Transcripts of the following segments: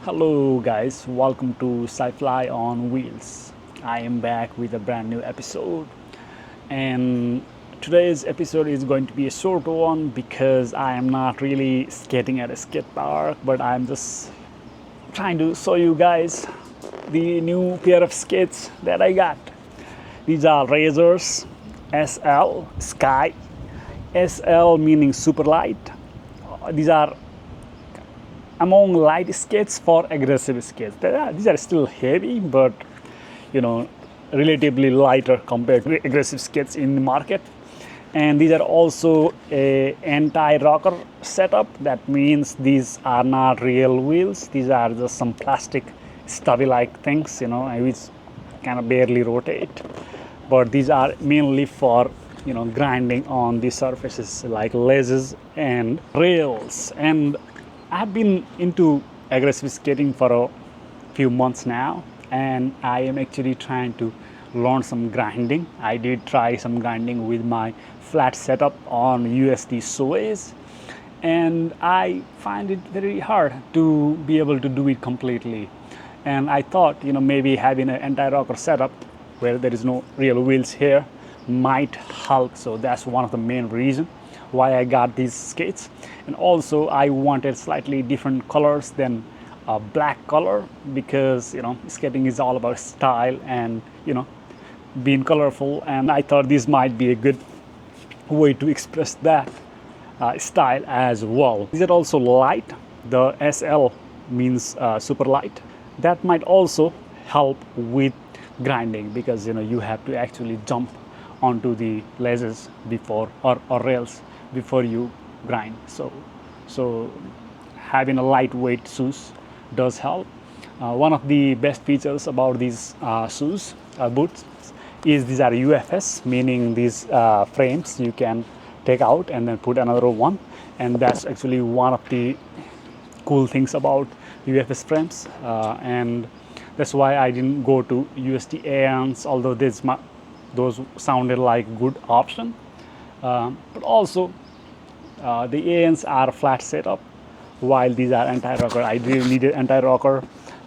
Hello, guys, welcome to Sci-Fi on Wheels. I am back with a brand new episode, and today's episode is going to be a short one because I am not really skating at a skate park, but I'm just trying to show you guys the new pair of skates that I got. These are Razors SL Sky. SL meaning super light. These are among light skates for aggressive skates. These are still heavy, but you know, relatively lighter compared to aggressive skates in the market. And these are also a anti-rocker setup. That means these are not real wheels. These are just some plastic stubby-like things, which kind of barely rotate. But these are mainly for grinding on the surfaces like ledges and rails. And I've been into aggressive skating for a few months now, and I am actually trying to learn some grinding. I did try some grinding with my flat setup on USD Suez, and I find it very hard to be able to do it completely. And I thought, maybe having an anti-rocker setup where there is no real wheels here might help. So that's one of the main reasons why I got these skates. And also I wanted slightly different colors than a black color because skating is all about style and being colorful, and I thought this might be a good way to express that style as well. These are also light. The SL means super light. That might also help with grinding because you have to actually jump onto the ledges before or rails before you grind. So having a lightweight shoes does help. One of the best features about these shoes boots is these are UFS, meaning these frames you can take out and then put another one, and that's actually one of the cool things about UFS frames, and that's why I didn't go to USD ANs, although those sounded like good option. But also the ANs are flat setup, while these are anti-rocker. I really needed anti-rocker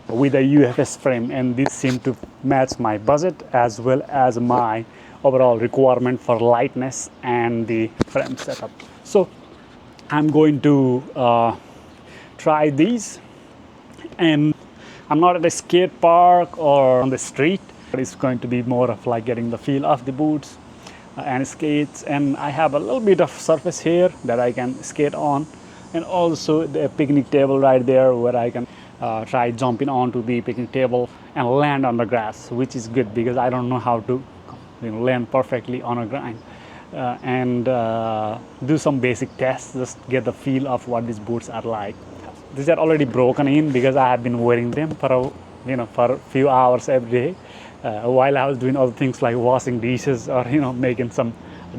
with a UFS frame, and this seemed to match my budget as well as my overall requirement for lightness and the frame setup. So I'm going to try these, and I'm not at a skate park or on the street, but it's going to be more of like getting the feel of the boots and skates. And I have a little bit of surface here that I can skate on, and also the picnic table right there where I can try jumping onto the picnic table and land on the grass, which is good because I don't know how to land perfectly on a grind. And do some basic tests, just get the feel of what these boots are like. These are already broken in because I have been wearing them for a few hours every day while I was doing other things like washing dishes or making some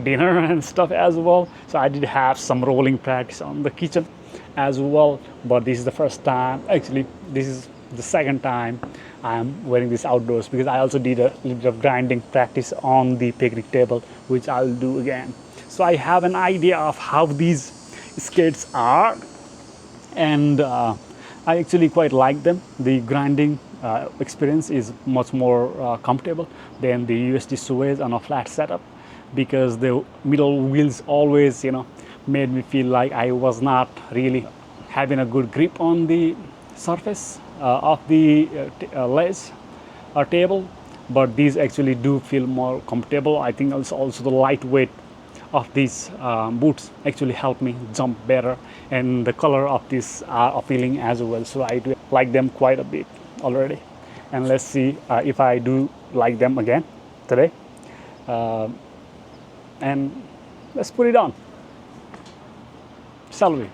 dinner and stuff as well. So I did have some rolling practice on the kitchen as well, but this is the first time, actually this is the second time I'm wearing this outdoors, because I also did a little bit of grinding practice on the picnic table, which I'll do again. So I have an idea of how these skates are, and I actually quite like them. The grinding experience is much more comfortable than the USD Suez on a flat setup, because the middle wheels always made me feel like I was not really having a good grip on the surface of the ledge or table. But these actually do feel more comfortable. I think also the lightweight of these boots actually help me jump better, and the color of these are appealing as well. So I do like them quite a bit already, and let's see if I do like them again today. And let's put it on, shall we?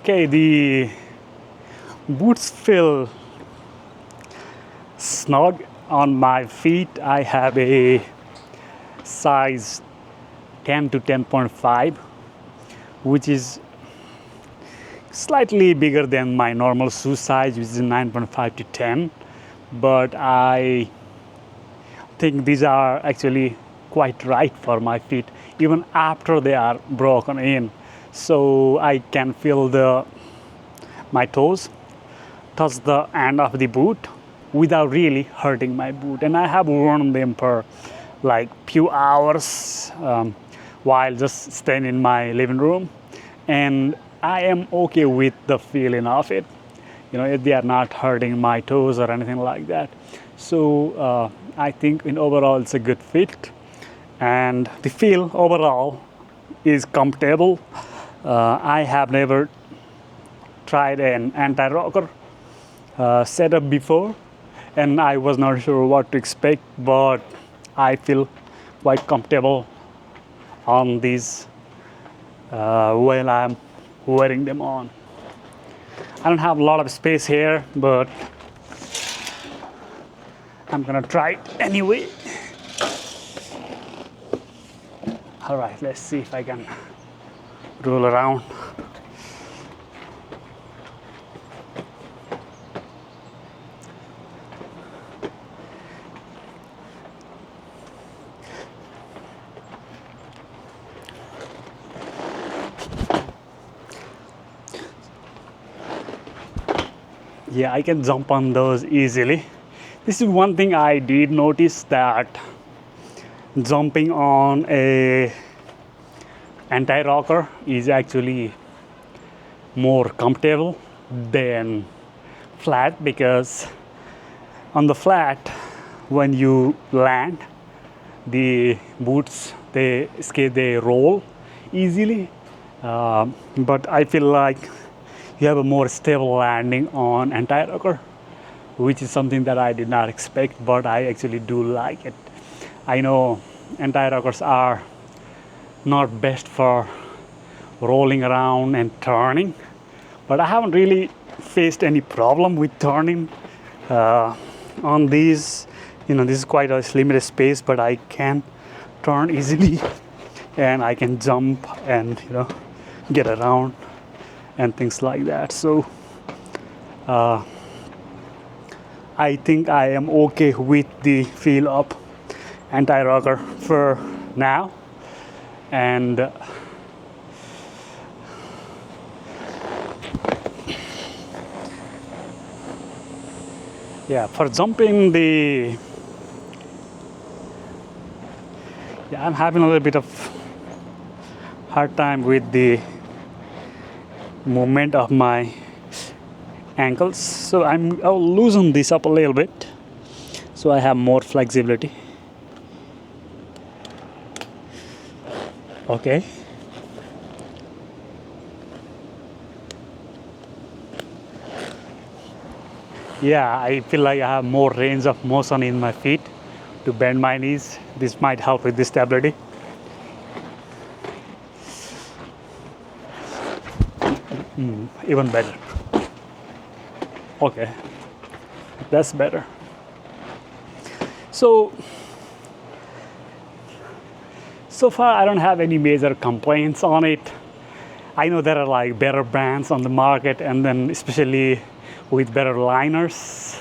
Okay, the boots feel snug on my feet. I have a size 10 to 10.5, which is slightly bigger than my normal shoe size, which is 9.5 to 10. But I think these are actually quite right for my feet, even after they are broken in. So I can feel my toes touch the end of the boot without really hurting my boot. And I have worn them for like few hours while just staying in my living room, and I am okay with the feeling of it. If they are not hurting my toes or anything like that. So I think in overall it's a good fit, and the feel overall is comfortable. I have never tried an anti-rocker setup before, and I was not sure what to expect, but I feel quite comfortable on these while I'm wearing them on. I don't have a lot of space here, but I'm gonna try it anyway. All right, let's see if I can roll around. Yeah, I can jump on those easily. This is one thing I did notice, that jumping on a anti-rocker is actually more comfortable than flat, because on the flat, when you land, the boots they roll easily, but I feel like you have a more stable landing on anti-rocker, which is something that I did not expect, but I actually do like it. I know anti-rockers are not best for rolling around and turning, but I haven't really faced any problem with turning on these. This is quite a limited space, but I can turn easily, and I can jump and get around and things like that. So I think I am okay with the feel of anti-rocker for now. And yeah, for jumping I'm having a little bit of hard time with the movement of my ankles, so I'll loosen this up a little bit so I have more flexibility. Okay. Yeah, I feel like I have more range of motion in my feet to bend my knees. This might help with the stability. Even better. Okay, that's better. So far I don't have any major complaints on it. I know there are like better brands on the market, and then especially with better liners.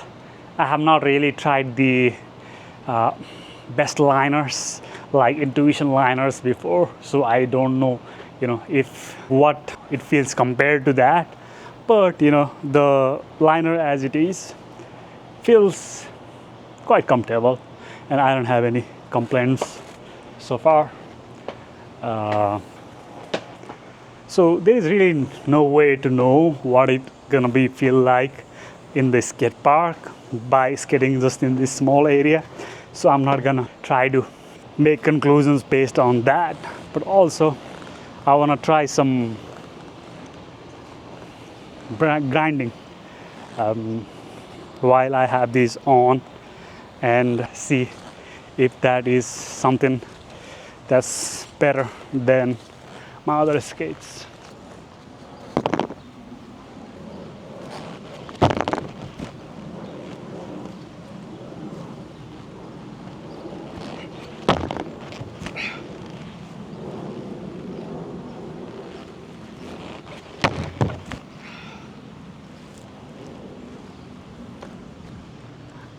I have not really tried the best liners like Intuition liners before, so I don't know if what it feels compared to that. But the liner as it is feels quite comfortable, and I don't have any complaints so far. So there is really no way to know what it's gonna be feel like in the skate park by skating just in this small area. So I'm not gonna try to make conclusions based on that. But also, I wanna try some grinding while I have these on, and see if that is something that's better than my other skates.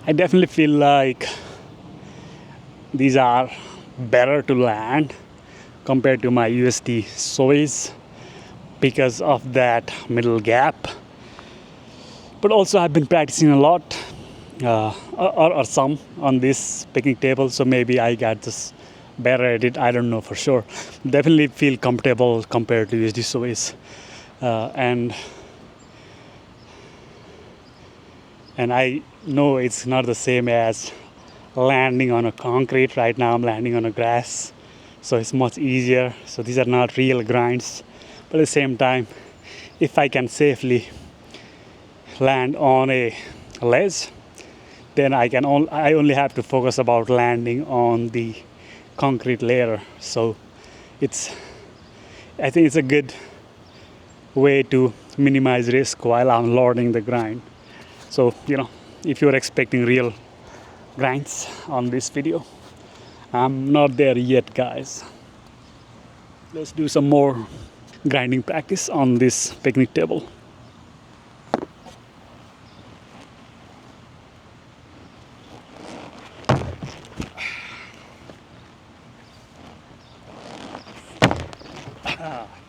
I definitely feel like these are better to land compared to my USD soys because of that middle gap. But also, I've been practicing a lot or some on this picnic table, so maybe I got just better at it. I don't know for sure. Definitely feel comfortable compared to USD soys, and I know it's not the same as landing on a concrete. Right now, I'm landing on a grass, so it's much easier. So these are not real grinds, but at the same time, if I can safely land on a ledge, then I only have to focus about landing on the concrete layer. So I think it's a good way to minimize risk while I'm loading the grind. So if you're expecting real grinds on this video, I'm not there yet, guys. Let's do some more grinding practice on this picnic table.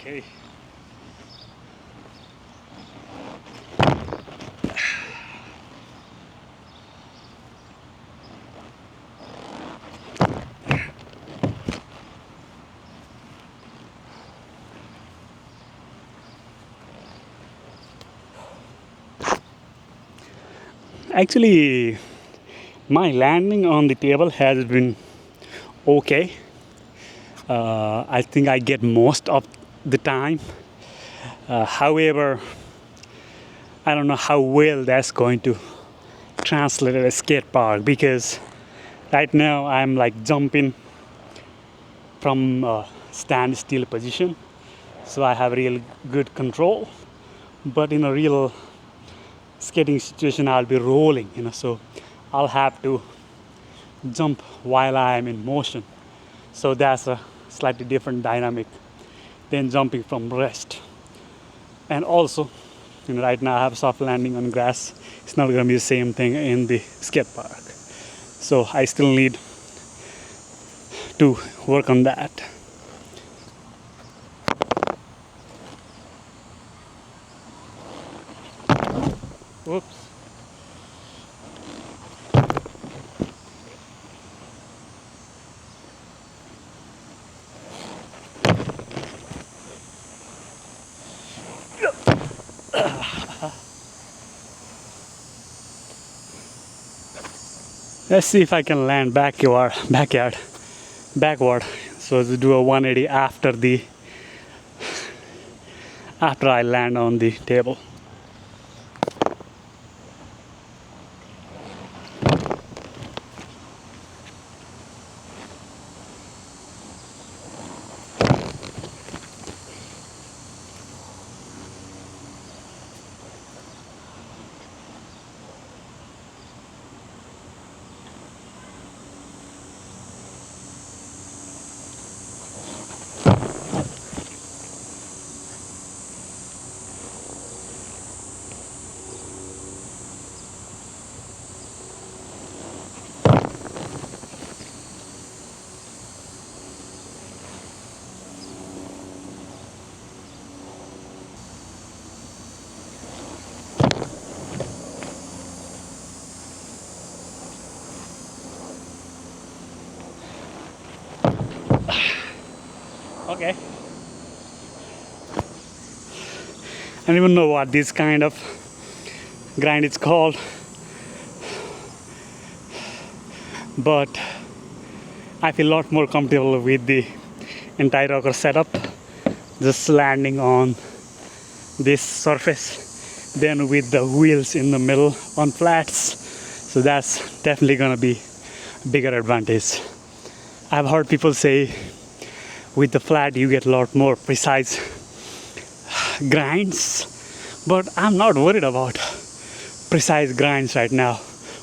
Okay. Actually, my landing on the table has been okay. I think I get most of the time. However, I don't know how well that's going to translate at a skate park, because right now I'm like jumping from a standstill position, so I have real good control. But in a real skating situation, I'll be rolling, so I'll have to jump while I'm in motion. So that's a slightly different dynamic than jumping from rest. And also, right now I have soft landing on grass. It's not going to be the same thing in the skate park. So I still need to work on that. Whoops. Let's see if I can land backward. So to do a 180 after I land on the table. Okay. I don't even know what this kind of grind is called, but I feel a lot more comfortable with the entire rocker setup, just landing on this surface than with the wheels in the middle on flats. So that's definitely gonna be a bigger advantage. I've heard people say with the flat you get a lot more precise grinds, but I'm not worried about precise grinds right now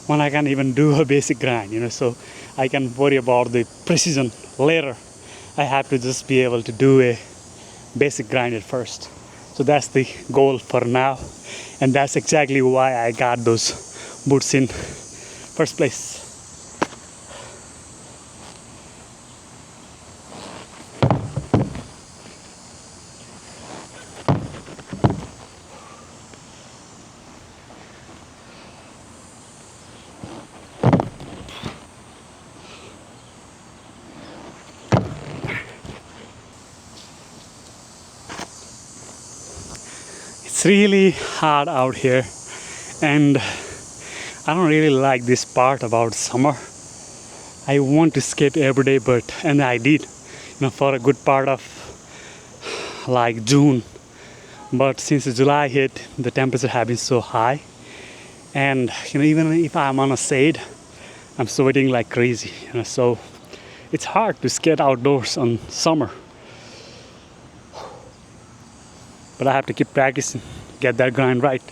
when I can even do a basic grind, so I can worry about the precision later. I have to just be able to do a basic grind at first. So that's the goal for now, and that's exactly why I got those boots in first place. It's really hard out here, and I don't really like this part about summer. I want to skate every day, and I did, for a good part of like June. But since July hit, the temperature have been so high, and even if I'm on a shade, I'm sweating like crazy. So it's hard to skate outdoors on summer. But I have to keep practicing, get that grind right.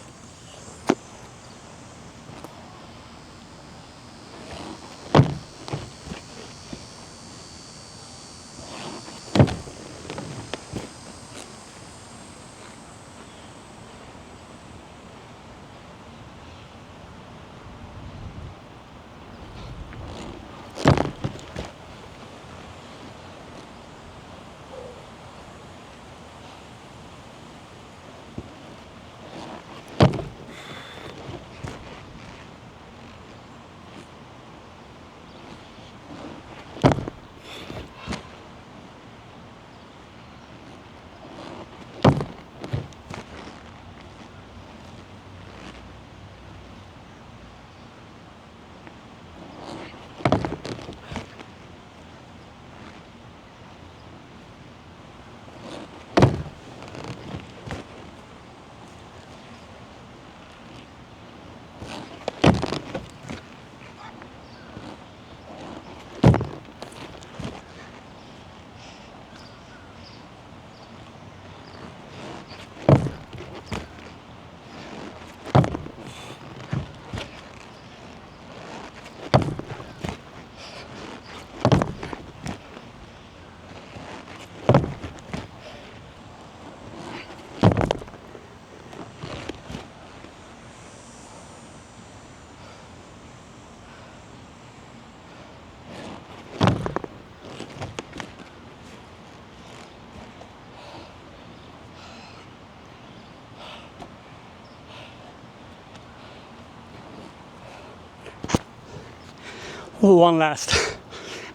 One last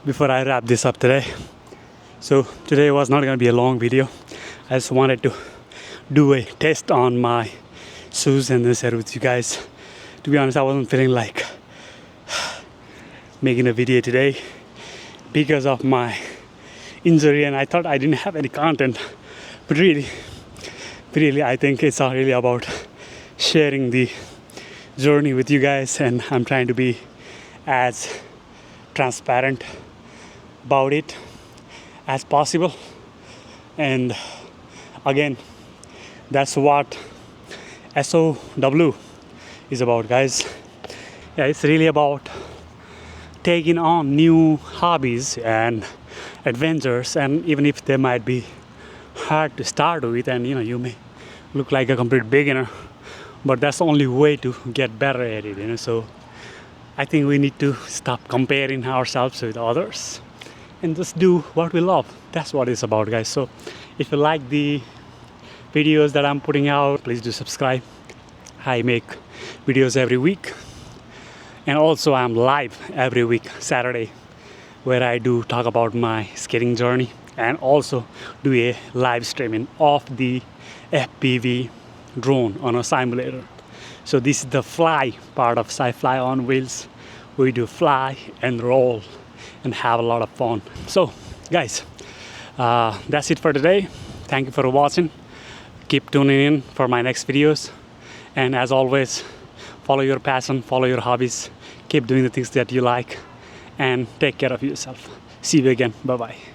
before I wrap this up today. So today was not going to be a long video. I just wanted to do a test on my shoes and then share with you guys. To be honest, I wasn't feeling like making a video today because of my injury, and I thought I didn't have any content. But really, I think it's all really about sharing the journey with you guys, and I'm trying to be as transparent about it as possible. And again, that's what SOW is about, guys. Yeah, it's really about taking on new hobbies and adventures, and even if they might be hard to start with, and you may look like a complete beginner, but that's the only way to get better at it. So I think we need to stop comparing ourselves with others and just do what we love. That's what it's about, guys. So if you like the videos that I'm putting out, please do subscribe. I make videos every week, and also I'm live every week Saturday, where I do talk about my skating journey and also do a live streaming of the FPV drone on a simulator. So this is the fly part of Sci-Fly on Wheels. We do fly and roll and have a lot of fun. So guys, that's it for today. Thank you for watching. Keep tuning in for my next videos. And as always, follow your passion, follow your hobbies, keep doing the things that you like, and take care of yourself. See you again. Bye-bye.